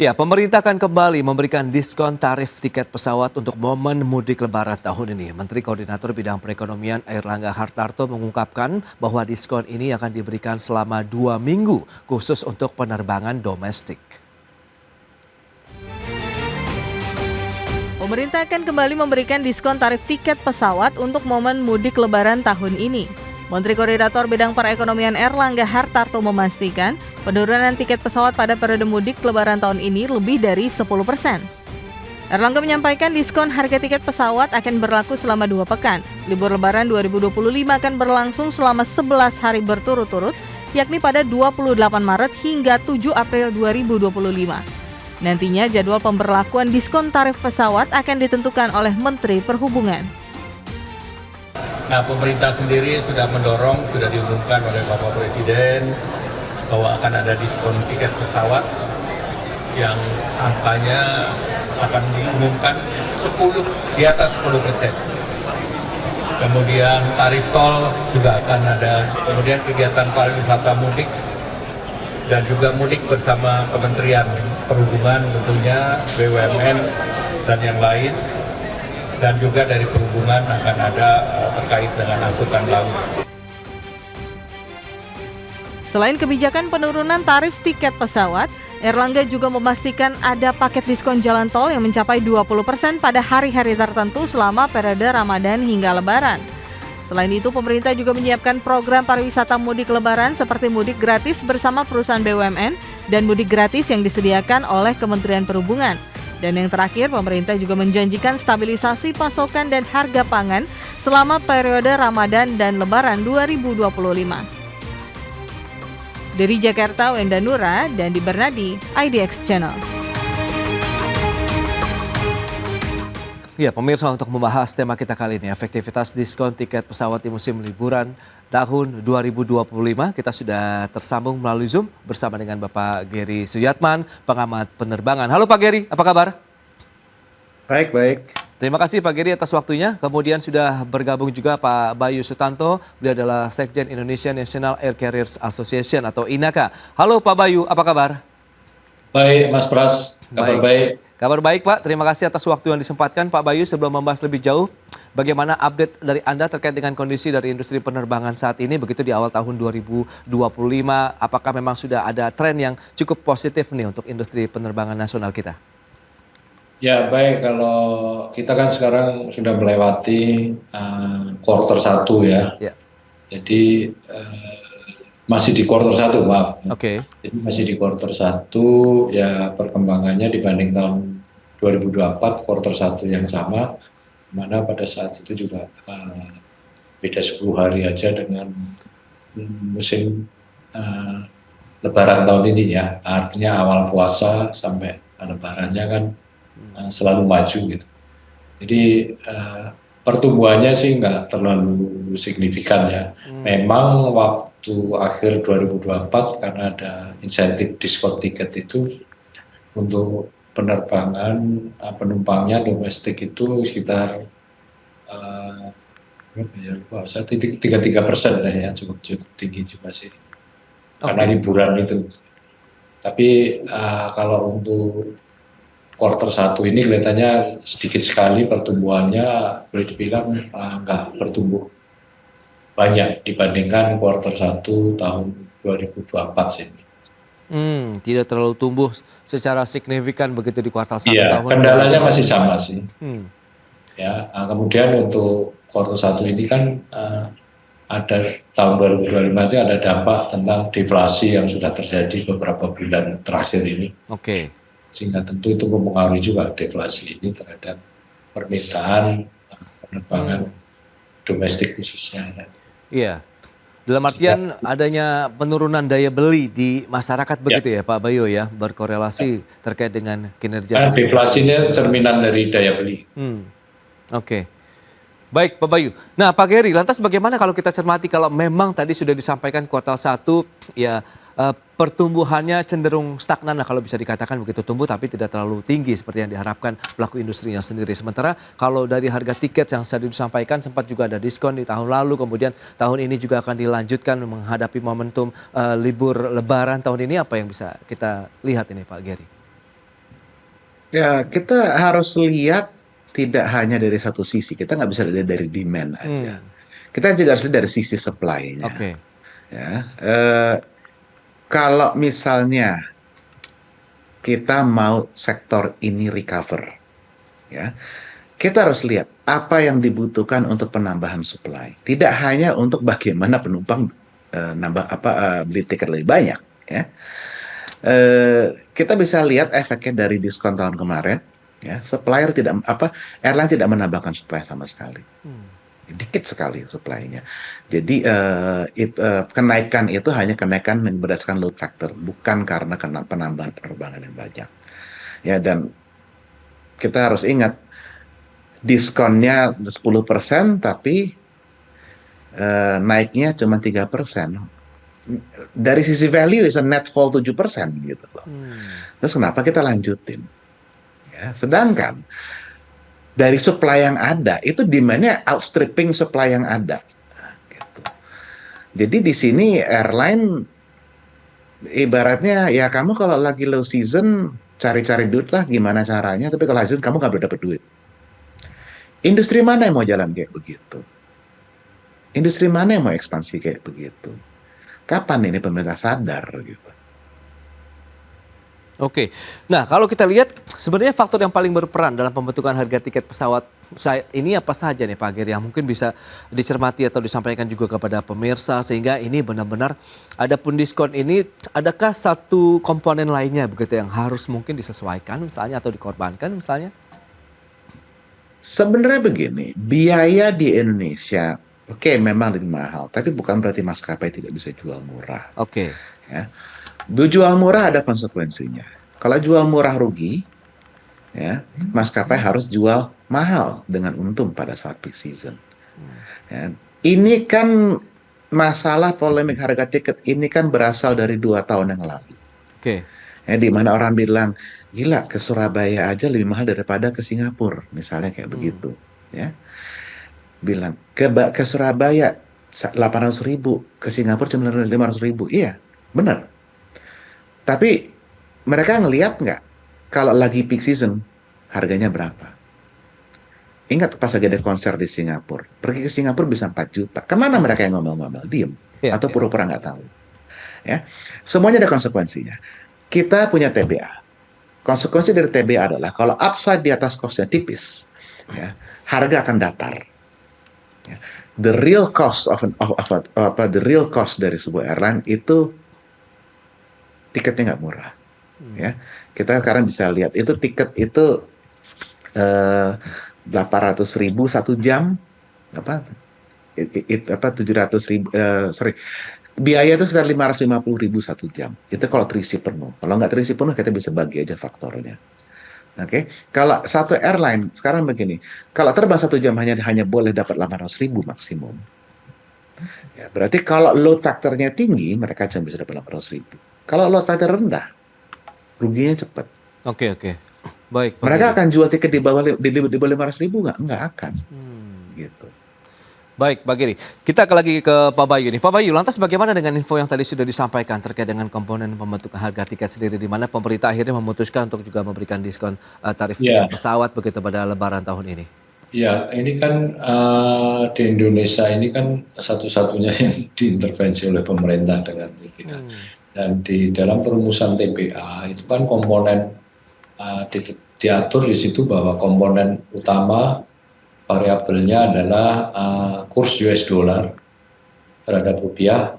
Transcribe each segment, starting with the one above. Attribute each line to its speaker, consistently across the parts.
Speaker 1: Ya, pemerintah akan kembali memberikan diskon tarif tiket pesawat untuk momen mudik Lebaran tahun ini. Menteri Koordinator Bidang Perekonomian Airlangga Hartarto mengungkapkan bahwa diskon ini akan diberikan selama 2 minggu khusus untuk penerbangan domestik.
Speaker 2: Pemerintah akan kembali memberikan diskon tarif tiket pesawat untuk momen mudik Lebaran tahun ini. Menteri Koordinator Bidang Perekonomian Airlangga Hartarto memastikan penurunan tiket pesawat pada periode mudik Lebaran tahun ini lebih dari 10%. Airlangga menyampaikan diskon harga tiket pesawat akan berlaku selama 2 pekan. Libur Lebaran 2025 akan berlangsung selama 11 hari berturut-turut, yakni pada 28 Maret hingga 7 April 2025. Nantinya jadwal pemberlakuan diskon tarif pesawat akan ditentukan oleh Menteri Perhubungan.
Speaker 3: Nah, pemerintah sendiri sudah mendorong, sudah diumumkan oleh Bapak Presiden bahwa akan ada diskon tiket pesawat yang angkanya akan diumumkan di atas 10%. Kemudian tarif tol juga akan ada, kemudian kegiatan pariwisata mudik dan juga mudik bersama Kementerian Perhubungan tentunya, BUMN dan yang lain. Dan juga dari perhubungan akan ada terkait dengan angkutan laut.
Speaker 2: Selain kebijakan penurunan tarif tiket pesawat, Airlangga juga memastikan ada paket diskon jalan tol yang mencapai 20% pada hari-hari tertentu selama periode Ramadan hingga Lebaran. Selain itu, pemerintah juga menyiapkan program pariwisata mudik Lebaran seperti mudik gratis bersama perusahaan BUMN dan mudik gratis yang disediakan oleh Kementerian Perhubungan. Dan yang terakhir, pemerintah juga menjanjikan stabilisasi pasokan dan harga pangan selama periode Ramadan dan Lebaran 2025. Dari Jakarta, Wenda Nura dan di Bernadi, IDX Channel.
Speaker 1: Ya, pemirsa, untuk membahas tema kita kali ini, efektivitas diskon tiket pesawat di musim liburan tahun 2025, kita sudah tersambung melalui Zoom bersama dengan Bapak Gary Suyatman, pengamat penerbangan. Halo Pak Gary, apa kabar?
Speaker 4: Baik.
Speaker 1: Terima kasih Pak Gary atas waktunya. Kemudian sudah bergabung juga Pak Bayu Sutanto, beliau adalah Sekjen Indonesia National Air Carriers Association atau INACA. Halo Pak Bayu, apa kabar?
Speaker 4: Baik, Mas Pras. Kabar baik.
Speaker 1: Kabar baik Pak, terima kasih atas waktu yang disempatkan. Pak Bayu, sebelum membahas lebih jauh, bagaimana update dari Anda terkait dengan kondisi dari industri penerbangan saat ini, begitu di awal tahun 2025, apakah memang sudah ada tren yang cukup positif nih untuk industri penerbangan nasional kita?
Speaker 4: Ya baik, kalau kita kan sekarang sudah melewati quarter 1 ya. Jadi masih di quarter 1, maaf.
Speaker 1: Oke.
Speaker 4: Jadi masih di quarter 1, ya perkembangannya dibanding tahun 2024 quarter 1 yang sama, mana pada saat itu juga beda 10 hari aja dengan musim Lebaran tahun ini ya. Artinya awal puasa sampai Lebarannya kan selalu maju gitu. Jadi pertumbuhannya sih nggak terlalu signifikan ya. Memang waktu akhir 2024 karena ada insentif diskon tiket itu untuk penerbangan penumpangnya domestik itu sekitar 33% ya, cukup tinggi juga sih. Karena liburan itu. Tapi kalau untuk quarter 1 ini kelihatannya sedikit sekali pertumbuhannya, boleh dibilang nggak bertumbuh banyak dibandingkan quarter 1 tahun 2024 sih.
Speaker 1: Tidak terlalu tumbuh secara signifikan begitu di kuartal 1
Speaker 4: iya,
Speaker 1: tahun.
Speaker 4: Kendalanya masih sama sih. Ya, kemudian untuk quarter 1 ini kan ada tahun 2025 itu ada dampak tentang deflasi yang sudah terjadi beberapa bulan terakhir ini. Sehingga tentu itu mempengaruhi juga deflasi ini terhadap permintaan penerbangan domestik khususnya.
Speaker 1: Iya, dalam artian adanya penurunan daya beli di masyarakat begitu ya Pak Bayu ya, berkorelasi terkait dengan kinerja.
Speaker 4: Karena deflasinya cerminan dari daya beli.
Speaker 1: Baik Pak Bayu. Nah Pak Gary, lantas bagaimana kalau kita cermati kalau memang tadi sudah disampaikan kuartal 1 ya pertumbuhannya cenderung stagnan lah kalau bisa dikatakan begitu, tumbuh tapi tidak terlalu tinggi seperti yang diharapkan pelaku industrinya sendiri. Sementara kalau dari harga tiket yang tadi disampaikan sempat juga ada diskon di tahun lalu, kemudian tahun ini juga akan dilanjutkan menghadapi momentum libur Lebaran tahun ini, apa yang bisa kita lihat ini Pak Gary?
Speaker 5: Ya, kita harus lihat tidak hanya dari satu sisi. Kita nggak bisa lihat dari demand aja.
Speaker 1: Hmm,
Speaker 5: Kita juga harus lihat dari sisi supply-nya.
Speaker 1: oke.
Speaker 5: Ya, kalau misalnya kita mau sektor ini recover, ya, kita harus lihat apa yang dibutuhkan untuk penambahan supply. Tidak hanya untuk bagaimana penumpang nambah apa beli tiket lebih banyak, ya. Kita bisa lihat efeknya dari diskon tahun kemarin, ya. Supplier tidak apa airline tidak menambahkan supply sama sekali. Dikit sekali supply-nya. Jadi kenaikan itu hanya kenaikan yang berdasarkan load factor, bukan karena penambahan penerbangan yang banyak. Ya, dan kita harus ingat diskonnya 10%, tapi naiknya cuma 3%. Dari sisi value is a net fall 7% gitu loh. Terus kenapa kita lanjutin? Ya, sedangkan dari supply yang ada itu demand-nya outstripping supply yang ada. Gitu. Jadi di sini airline ibaratnya ya kamu kalau lagi low season cari-cari duit lah gimana caranya, tapi kalau high season kamu nggak boleh dapet duit. Industri mana yang mau jalan kayak begitu? Industri mana yang mau ekspansi kayak begitu? Kapan ini pemerintah sadar gitu?
Speaker 1: Oke. Nah, kalau kita lihat sebenarnya faktor yang paling berperan dalam pembentukan harga tiket pesawat ini apa saja nih Pak Geri yang mungkin bisa dicermati atau disampaikan juga kepada pemirsa sehingga ini benar-benar adapun diskon ini adakah satu komponen lainnya begitu yang harus mungkin disesuaikan misalnya atau dikorbankan misalnya?
Speaker 5: Sebenarnya begini, biaya di Indonesia, oke memang lebih mahal, tapi bukan berarti maskapai tidak bisa jual murah.
Speaker 1: Oke.
Speaker 5: Ya. Jual murah ada konsekuensinya. Kalau jual murah rugi, ya maskapai harus jual mahal dengan untung pada saat peak season. Ya. Ini kan masalah polemik harga tiket ini kan berasal dari 2 tahun yang lalu.
Speaker 1: Oke.
Speaker 5: Ya, di mana orang bilang gila ke Surabaya aja lebih mahal daripada ke Singapura, misalnya kayak begitu. Ya, bilang ke Surabaya 800.000, ke Singapura cuma 500.000. Iya, benar. Tapi mereka ngelihat nggak kalau lagi peak season harganya berapa? Ingat pas lagi ada konser di Singapura, pergi ke Singapura bisa 4 juta. Kemana mereka yang ngomel-ngomel? Diem.
Speaker 1: Iya,
Speaker 5: Atau
Speaker 1: iya.
Speaker 5: pura-pura nggak tahu. Ya, semuanya ada konsekuensinya. Kita punya TBA. Konsekuensi dari TBA adalah kalau upside di atas costnya tipis, ya, harga akan datar. Ya. The real cost the real cost dari sebuah airline itu tiketnya nggak murah. Ya, kita sekarang bisa lihat itu tiket itu 800.000 1 jam, apa 700.000, sorry, biaya itu sekitar 550.000 1 jam. Itu kalau terisi penuh. Kalau nggak terisi penuh kita bisa bagi aja faktornya. Oke, kalau satu airline sekarang begini, kalau terbang 1 jam hanya boleh dapat 800.000 maksimum. Ya, berarti kalau load factornya tinggi, mereka cuma bisa dapat 800.000. Kalau load factor rendah, ruginya cepat.
Speaker 1: Oke, oke. Baik, Pak
Speaker 5: Mereka
Speaker 1: Geri.
Speaker 5: akan jual tiket di bawah 500.000 nggak? Nggak akan. Gitu.
Speaker 1: Baik, Pak Giri. Kita lagi ke Pak Bayu nih. Pak Bayu, lantas bagaimana dengan info yang tadi sudah disampaikan terkait dengan komponen pembentukan harga tiket sendiri, di mana pemerintah akhirnya memutuskan untuk juga memberikan diskon tarif
Speaker 4: Ya,
Speaker 1: tiket pesawat begitu pada Lebaran tahun ini?
Speaker 4: ya, ini kan di Indonesia ini kan satu-satunya yang diintervensi oleh pemerintah dengan TPA. Dan di dalam perumusan TPA itu kan komponen diatur di situ bahwa komponen utama variabelnya adalah kurs US dollar terhadap rupiah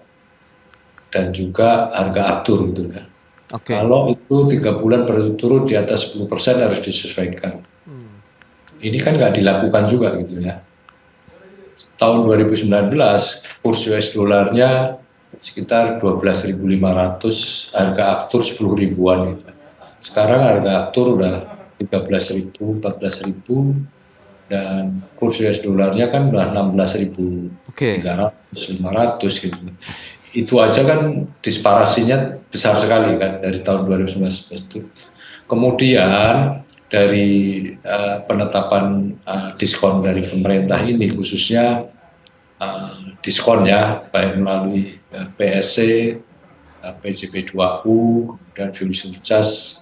Speaker 4: dan juga harga aftur gitu kan.
Speaker 1: Oke.
Speaker 4: Kalau itu 3 bulan berturut-turut di atas 10% harus disesuaikan. Ini kan nggak dilakukan juga gitu ya. Tahun 2019 kurs US dollarnya sekitar 12.500, harga aftur 10 ribuan gitu. Sekarang harga aftur udah 13.000, 14.000, dan kurs US dollarnya kan udah 16.300, 500 gitu. Itu aja kan disparasinya besar sekali kan dari tahun 2019 itu. Kemudian dari penetapan diskon dari pemerintah ini khususnya diskonnya baik melalui PSC, PJP 2U dan fuel surcharge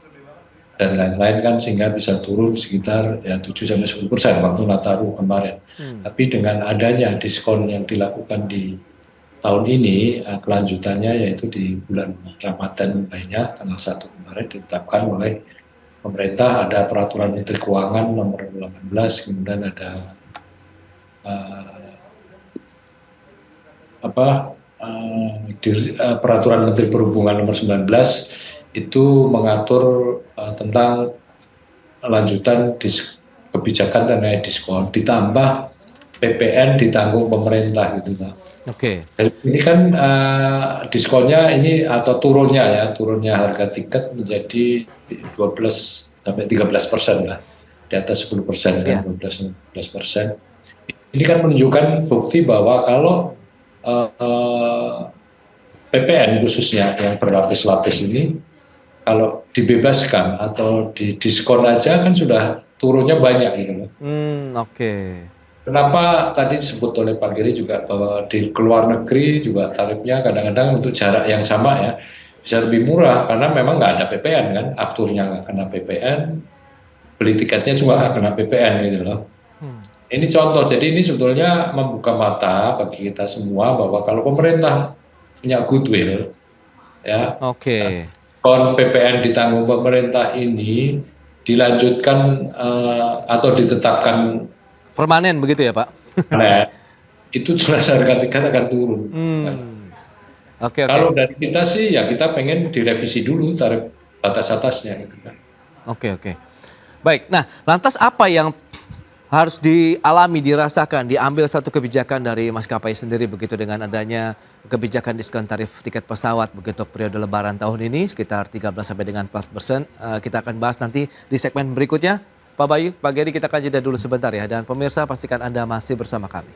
Speaker 4: dan lain-lain kan, sehingga bisa turun sekitar ya 7-10% waktu Nataru kemarin. Tapi dengan adanya diskon yang dilakukan di tahun ini, kelanjutannya yaitu di bulan Ramadan mulainya tanggal 1 kemarin ditetapkan oleh pemerintah, ada peraturan Menteri Keuangan nomor 18, kemudian ada peraturan Menteri Perhubungan nomor 19 itu mengatur tentang lanjutan kebijakan terkait diskon, ditambah PPN ditanggung pemerintah gitu Pak.
Speaker 1: Oke.
Speaker 4: Jadi ini kan diskonnya ini atau turunnya harga tiket menjadi 12-13% lah, di atas 10% kan, 12-13%. Ini kan menunjukkan bukti bahwa kalau PPN khususnya yang berlapis-lapis ini, kalau dibebaskan atau didiskon aja kan sudah turunnya banyak gitu loh.
Speaker 1: Oke.
Speaker 4: Kenapa tadi disebut oleh Pak Giri juga bahwa di luar negeri juga tarifnya kadang-kadang untuk jarak yang sama ya bisa lebih murah, karena memang nggak ada PPN kan, akturnya nggak kena PPN, beli tiketnya juga nggak kena PPN gitu loh. Ini contoh, jadi ini sebetulnya membuka mata bagi kita semua bahwa kalau pemerintah punya goodwill, ya, PPN ditanggung pemerintah ini dilanjutkan atau ditetapkan
Speaker 1: permanen begitu ya Pak?
Speaker 4: Nah, itu jelas harga tiket akan turun. Kalau dari kita sih ya kita pengen direvisi dulu tarif batas atasnya gitu kan.
Speaker 1: Oke. Baik, nah lantas apa yang harus dialami, dirasakan, diambil satu kebijakan dari maskapai sendiri begitu dengan adanya kebijakan diskon tarif tiket pesawat begitu periode lebaran tahun ini sekitar 13 sampai dengan 4%. Kita akan bahas nanti di segmen berikutnya. Pak Bayu, Pak Geri, kita akan jeda dulu sebentar ya, dan pemirsa pastikan Anda masih bersama kami.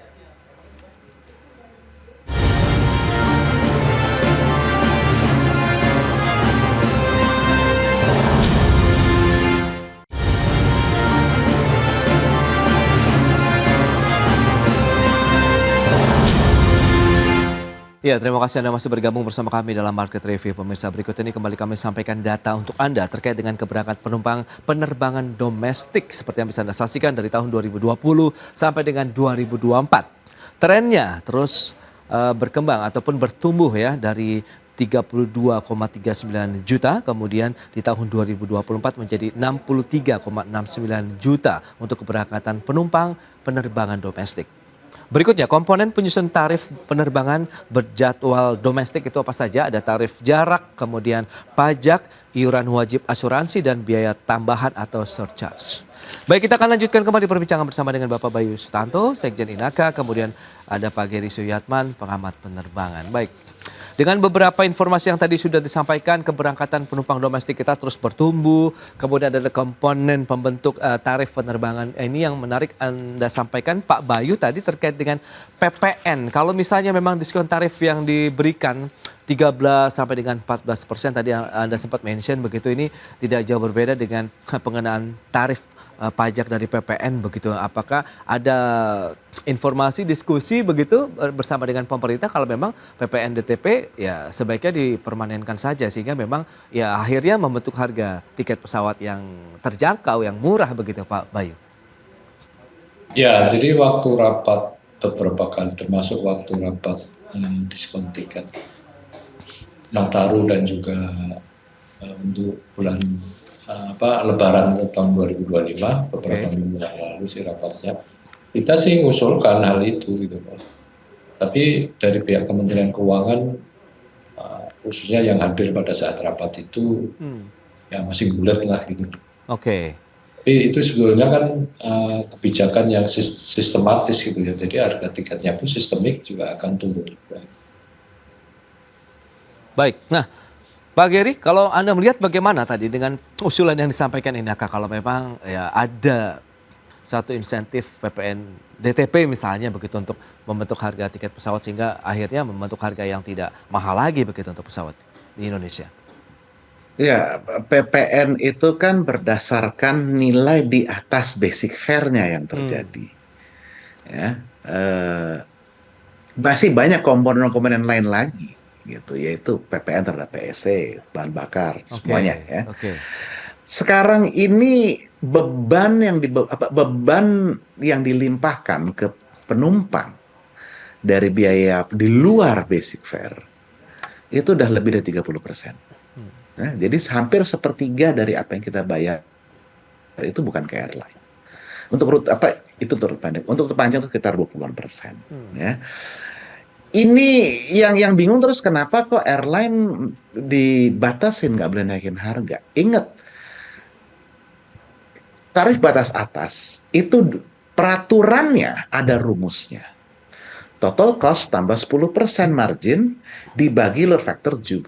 Speaker 1: Ya, terima kasih Anda masih bergabung bersama kami dalam Market Review. Pemirsa, berikut ini kembali kami sampaikan data untuk Anda terkait dengan keberangkatan penumpang penerbangan domestik seperti yang bisa Anda saksikan dari tahun 2020 sampai dengan 2024. Trennya terus berkembang ataupun bertumbuh ya dari 32,39 juta, kemudian di tahun 2024 menjadi 63,69 juta untuk keberangkatan penumpang penerbangan domestik. Berikutnya, komponen penyusun tarif penerbangan berjadwal domestik itu apa saja? Ada tarif jarak, kemudian pajak, iuran wajib asuransi, dan biaya tambahan atau surcharge. Baik, kita akan lanjutkan kembali perbincangan bersama dengan Bapak Bayu Sutanto, Sekjen Inaka, kemudian ada Pak Geri Suyatman, pengamat penerbangan. Baik. Dengan beberapa informasi yang tadi sudah disampaikan, keberangkatan penumpang domestik kita terus bertumbuh. Kemudian ada komponen pembentuk tarif penerbangan. Ini yang menarik Anda sampaikan, Pak Bayu, tadi terkait dengan PPN. Kalau misalnya memang diskon tarif yang diberikan 13 sampai dengan 14% tadi yang Anda sempat mention begitu, ini tidak jauh berbeda dengan pengenaan tarif pajak dari PPN begitu. Apakah ada informasi diskusi begitu bersama dengan pemerintah kalau memang PPN DTP ya sebaiknya dipermanenkan saja sehingga memang ya akhirnya membentuk harga tiket pesawat yang terjangkau, yang murah begitu Pak Bayu?
Speaker 4: Ya, jadi waktu rapat beberapa kali termasuk waktu rapat diskon tiket Nataru dan juga untuk bulan Lebaran tahun 2025 beberapa minggu yang lalu sih rapatnya, kita sih ngusulkan hal itu gitu Pak. Tapi dari pihak Kementerian Keuangan khususnya yang hadir pada saat rapat itu ya masih bulat lah gitu. Tapi itu sebetulnya kan kebijakan yang sistematis gitu ya, jadi harga tiketnya pun sistemik juga akan turun.
Speaker 1: Baik, nah Pak Geri, kalau Anda melihat bagaimana tadi dengan usulan yang disampaikan Inaka, kalau memang ya ada satu insentif PPN DTP misalnya begitu untuk membentuk harga tiket pesawat sehingga akhirnya membentuk harga yang tidak mahal lagi begitu untuk pesawat di Indonesia?
Speaker 5: Ya, PPN itu kan berdasarkan nilai di atas basic fare-nya yang terjadi. Ya, masih banyak komponen-komponen lain lagi gitu, yaitu PPN terhadap PSC, bahan bakar, semuanya ya. Sekarang ini beban yang dilimpahkan ke penumpang dari biaya di luar basic fare itu udah lebih dari 30%. Nah, jadi hampir sepertiga dari apa yang kita bayar itu bukan ke airline. Untuk rute itu untuk rute pendek, untuk rute panjang itu sekitar 20%. Ya. Ini yang bingung terus kenapa kok airline dibatasin nggak boleh naikin harga. Ingat, tarif batas atas itu peraturannya ada rumusnya. Total cost tambah 10% margin dibagi load factor 75%.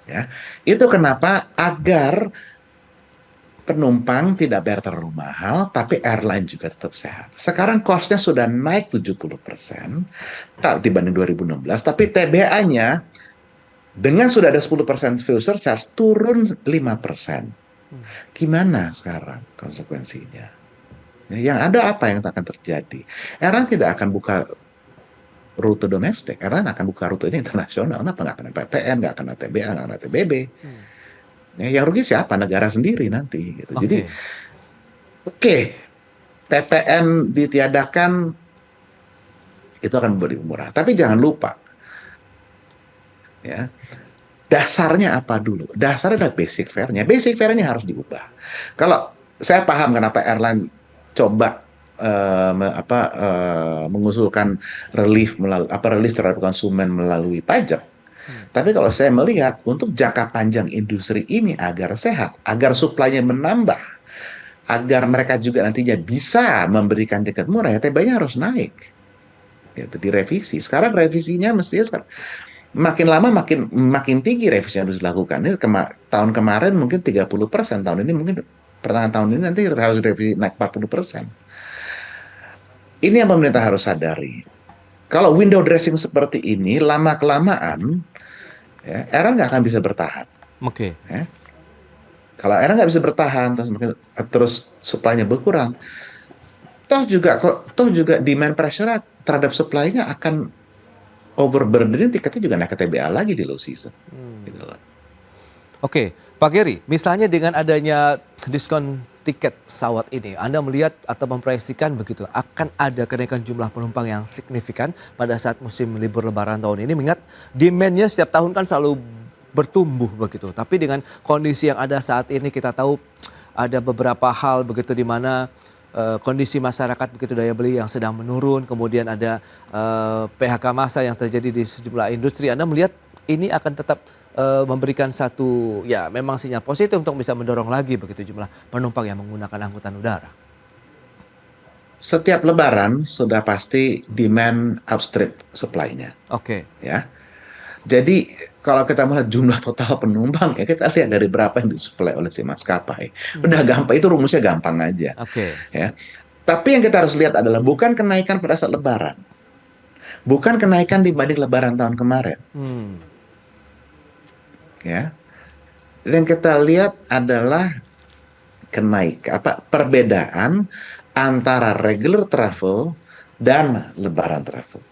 Speaker 5: Ya, itu kenapa agar penumpang tidak bayar terlalu mahal, tapi airline juga tetap sehat. Sekarang cost-nya sudah naik 70% dibanding 2016, tapi TBA-nya dengan sudah ada 10% fuel surcharge turun 5%. Gimana sekarang konsekuensinya? Yang ada apa yang akan terjadi? Airline tidak akan buka rute domestik, airline akan buka rutenya internasional. Kenapa nggak kena PPN, nggak kena TBA, nggak kena TBB? Ya, yang rugi siapa? Negara sendiri nanti. Gitu. Jadi, PPN ditiadakan itu akan lebih murah. Tapi jangan lupa, ya dasarnya apa dulu? Dasarnya adalah basic fare-nya. Basic fare-nya harus diubah. Kalau saya paham kenapa airline coba mengusulkan relief terhadap konsumen melalui pajak. Tapi kalau saya melihat untuk jangka panjang industri ini agar sehat, agar supply-nya menambah, agar mereka juga nantinya bisa memberikan tiket murah, ya TB-nya harus naik. Gitu, direvisi. Sekarang revisinya mestinya makin lama makin tinggi revisi yang harus dilakukan. Ini tahun kemarin mungkin 30%, tahun ini mungkin pertengahan tahun ini nanti harus revisi naik 40%. Ini yang pemerintah harus sadari. Kalau window dressing seperti ini lama-kelamaan, ya, airline nggak akan bisa bertahan. Ya. Kalau airline nggak bisa bertahan, terus supply-nya berkurang, toh juga demand pressure terhadap supply-nya akan overburdening, tiketnya juga naik ke TBA lagi di low season. Gitu loh.
Speaker 1: Pak Geri, misalnya dengan adanya diskon tiket pesawat ini, Anda melihat atau memproyeksikan begitu akan ada kenaikan jumlah penumpang yang signifikan pada saat musim libur Lebaran tahun ini, mengingat demand-nya setiap tahun kan selalu bertumbuh begitu. Tapi dengan kondisi yang ada saat ini kita tahu ada beberapa hal begitu di mana kondisi masyarakat begitu daya beli yang sedang menurun, kemudian ada PHK massa yang terjadi di sejumlah industri. Anda melihat ini akan tetap memberikan satu ya memang sinyal positif untuk bisa mendorong lagi begitu jumlah penumpang yang menggunakan angkutan udara.
Speaker 5: Setiap Lebaran sudah pasti demand outstrip supply-nya. Ya. Jadi kalau kita melihat jumlah total penumpang, ya kita lihat dari berapa yang disuplai oleh si maskapai. Udah gampang, itu rumusnya gampang aja. Ya. Tapi yang kita harus lihat adalah bukan kenaikan pada saat Lebaran, bukan kenaikan dibanding Lebaran tahun kemarin. Ya, yang kita lihat adalah perbedaan antara regular travel dan Lebaran travel.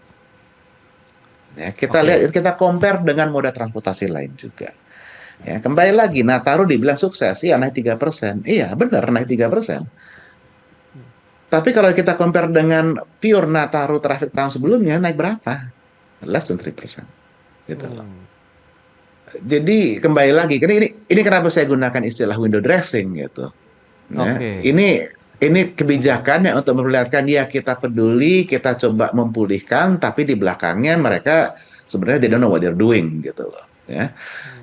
Speaker 5: Ya, kita compare dengan moda transportasi lain juga. Ya, kembali lagi, Nataru dibilang sukses, ya naik 3%. Iya, benar naik 3%. Tapi kalau kita compare dengan pure Nataru traffic tahun sebelumnya, naik berapa? Less than 3%. Gitu loh. Jadi kembali lagi, karena ini kenapa saya gunakan istilah window dressing gitu. Ya, ini kebijakannya untuk memperlihatkan ya kita peduli, kita coba memulihkan, tapi di belakangnya mereka sebenarnya they don't know what they're doing gitu loh. Ya,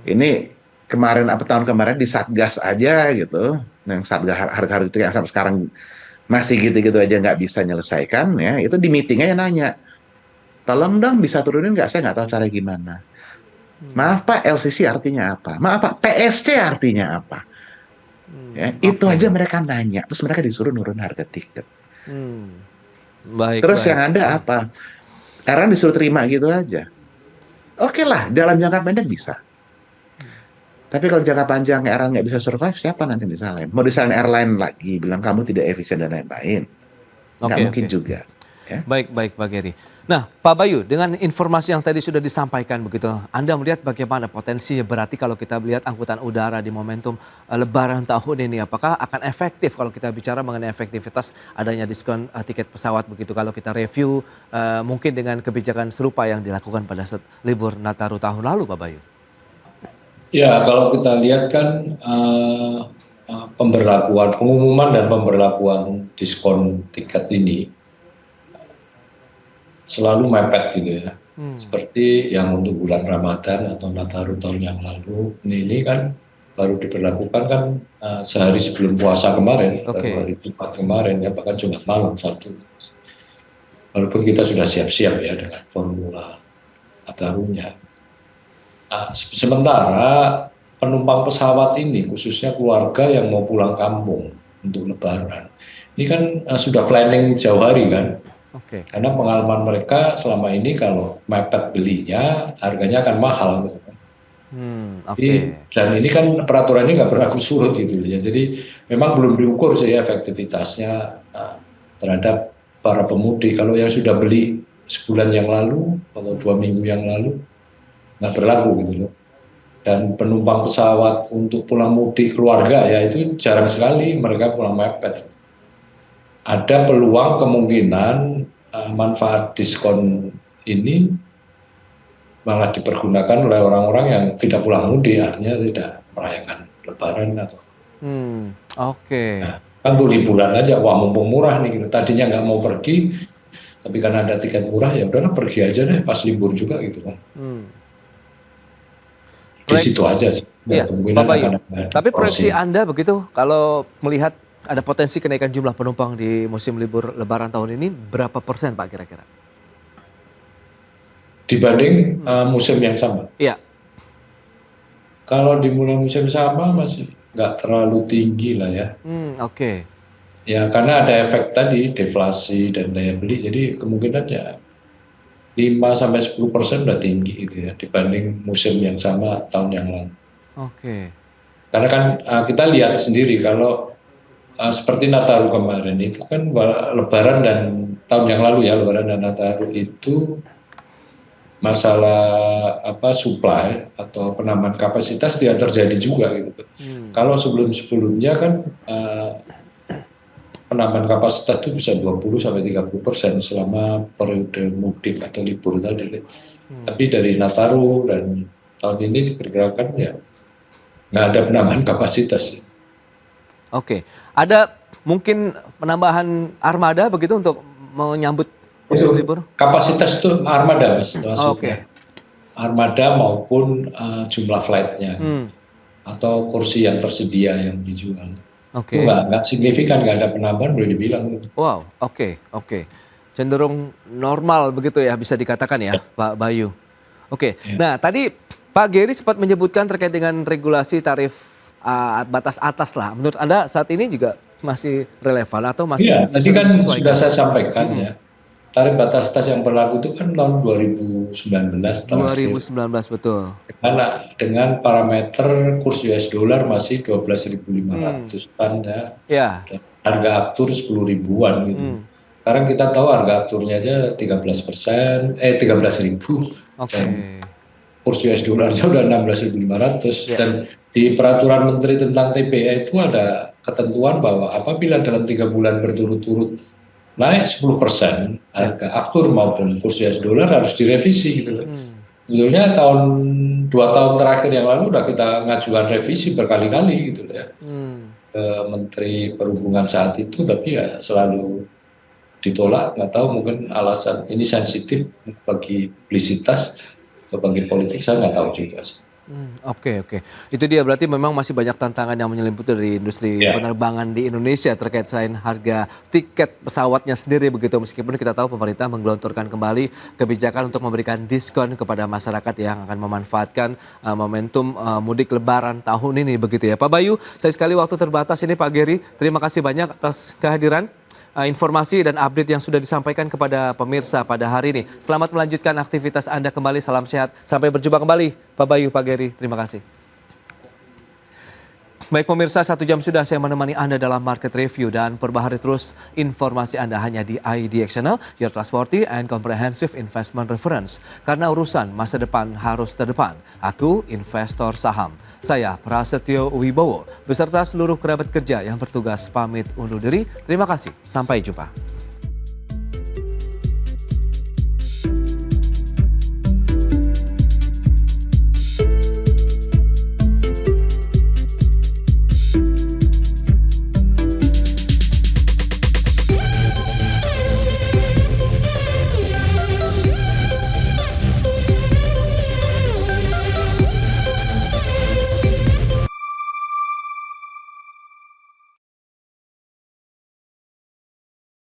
Speaker 5: ini tahun kemarin di Satgas aja gitu, yang Satgas harga itu yang sampai sekarang masih gitu-gitu aja nggak bisa nyelesaikan, ya itu di meetingnya nanya, tolong dong bisa turunin nggak, saya nggak tahu cara gimana. Maaf Pak, LCC artinya apa? Maaf Pak, PSC artinya apa? Ya, itu aja mereka nanya, terus mereka disuruh nurun harga tiket. Terus yang ada apa? Karena disuruh terima gitu aja. Oke lah, dalam jangka pendek bisa. Tapi kalau jangka panjang airline nggak bisa survive, siapa nanti disalahin? Mau disalahin airline lagi, bilang kamu tidak efisien dan lain-lain. Nggak mungkin juga. Ya.
Speaker 1: Baik, baik Pak Geri. Nah, Pak Bayu, dengan informasi yang tadi sudah disampaikan begitu, Anda melihat bagaimana potensinya berarti kalau kita melihat angkutan udara di momentum Lebaran tahun ini, apakah akan efektif kalau kita bicara mengenai efektivitas adanya diskon tiket pesawat begitu kalau kita review mungkin dengan kebijakan serupa yang dilakukan pada saat libur Nataru tahun lalu, Pak Bayu?
Speaker 4: Ya, kalau kita lihat kan pengumuman dan pemberlakuan diskon tiket ini selalu mepet gitu ya. Seperti yang untuk bulan Ramadan atau Nataru tahun yang lalu, ini kan baru diberlakukan kan sehari sebelum puasa kemarin, baru hari Jumat kemarin ya, bahkan Jumat malam Sabtu. Walaupun kita sudah siap-siap ya dengan formula Natarunya. Sementara penumpang pesawat ini, khususnya keluarga yang mau pulang kampung untuk Lebaran, ini kan sudah planning jauh hari kan. Karena pengalaman mereka selama ini kalau mepet belinya, harganya akan mahal gitu kan. Dan ini kan peraturan ini nggak berlaku surut gitu ya. Jadi memang belum diukur sih efektivitasnya terhadap para pemudik. Kalau yang sudah beli sebulan yang lalu atau 2 minggu yang lalu nggak berlaku gitu loh. Dan penumpang pesawat untuk pulang mudik keluarga ya itu jarang sekali mereka pulang mepet. Ada peluang kemungkinan manfaat diskon ini malah dipergunakan oleh orang-orang yang tidak pulang mudik, artinya tidak merayakan Lebaran atau. Nah, kan tuh liburan aja, wah mumpung murah nih gitu. Tadinya nggak mau pergi, tapi karena ada tiket murah ya udahlah pergi aja deh pas libur juga gitu kan. Di situ aja sih.
Speaker 1: Iya, Pak Bayu. Tapi proyeksi Anda begitu kalau melihat ada potensi kenaikan jumlah penumpang di musim libur Lebaran tahun ini berapa persen Pak kira-kira? Dibanding
Speaker 4: musim yang sama?
Speaker 1: Iya.
Speaker 4: Kalau dimulai musim sama masih nggak terlalu tinggi lah ya. Ya karena ada efek tadi deflasi dan daya beli, jadi kemungkinan ya 5-10% udah tinggi gitu ya dibanding musim yang sama tahun yang lalu. Karena kan kita lihat sendiri kalau seperti Nataru kemarin itu kan Lebaran dan tahun yang lalu ya, Lebaran dan Nataru itu masalah supply atau penambahan kapasitas tidak terjadi juga gitu. Kalau sebelum-sebelumnya kan penambahan kapasitas itu bisa 20-30% selama periode mudik atau libur tadi. Tapi dari Nataru dan tahun ini diperkirakan ya nggak ada penambahan kapasitas.
Speaker 1: Ada mungkin penambahan armada begitu untuk menyambut musim libur?
Speaker 4: Kapasitas itu armada mas, maksudnya. Armada maupun jumlah flightnya atau kursi yang tersedia yang dijual. Itu nggak signifikan, nggak ada penambahan boleh dibilang.
Speaker 1: Wow, oke. Cenderung normal begitu ya bisa dikatakan ya, Pak Bayu. Nah tadi Pak Geri sempat menyebutkan terkait dengan regulasi tarif batas atas lah. Menurut Anda saat ini juga masih relevan atau masih?
Speaker 4: Iya, tadi kan sudah saya sampaikan ya. Tarif batas atas yang berlaku itu kan tahun 2019.
Speaker 1: 2019 betul.
Speaker 4: Dengan parameter kurs US dollar masih 12.500-an ya. Dan harga aftur 10 ribuan gitu. Sekarang kita tahu harga afturnya aja 13.000. Dan kurs US dollarnya udah 16.500 dan di peraturan menteri tentang TPA itu ada ketentuan bahwa apabila dalam 3 bulan berturut-turut naik 10% harga aftur maupun kurs US dollar harus direvisi gitu loh. Sebetulnya 2 tahun terakhir yang lalu udah kita ngajukan revisi berkali-kali gitu loh ya. Ke Menteri Perhubungan saat itu, tapi ya selalu ditolak, nggak tahu mungkin alasan ini sensitif bagi publisitas atau bagi politik, saya nggak tahu juga sih.
Speaker 1: Oke. Itu dia berarti memang masih banyak tantangan yang menyelimuti dari industri penerbangan di Indonesia terkait selain harga tiket pesawatnya sendiri begitu. Meskipun kita tahu pemerintah menggelontorkan kembali kebijakan untuk memberikan diskon kepada masyarakat yang akan memanfaatkan momentum mudik Lebaran tahun ini begitu ya. Pak Bayu, sayang sekali waktu terbatas ini Pak Geri. Terima kasih banyak atas kehadiran. Informasi dan update yang sudah disampaikan kepada pemirsa pada hari ini. Selamat melanjutkan aktivitas Anda kembali. Salam sehat. Sampai berjumpa kembali Pak Bayu, Pak Geri. Terima kasih. Baik pemirsa, 1 jam sudah saya menemani Anda dalam market review dan perbaharui terus informasi Anda hanya di IDX Channel, your trustworthy and comprehensive investment reference. Karena urusan masa depan harus terdepan. Aku investor saham. Saya Prasetyo Wibowo beserta seluruh kerabat kerja yang bertugas pamit undur diri. Terima kasih. Sampai jumpa.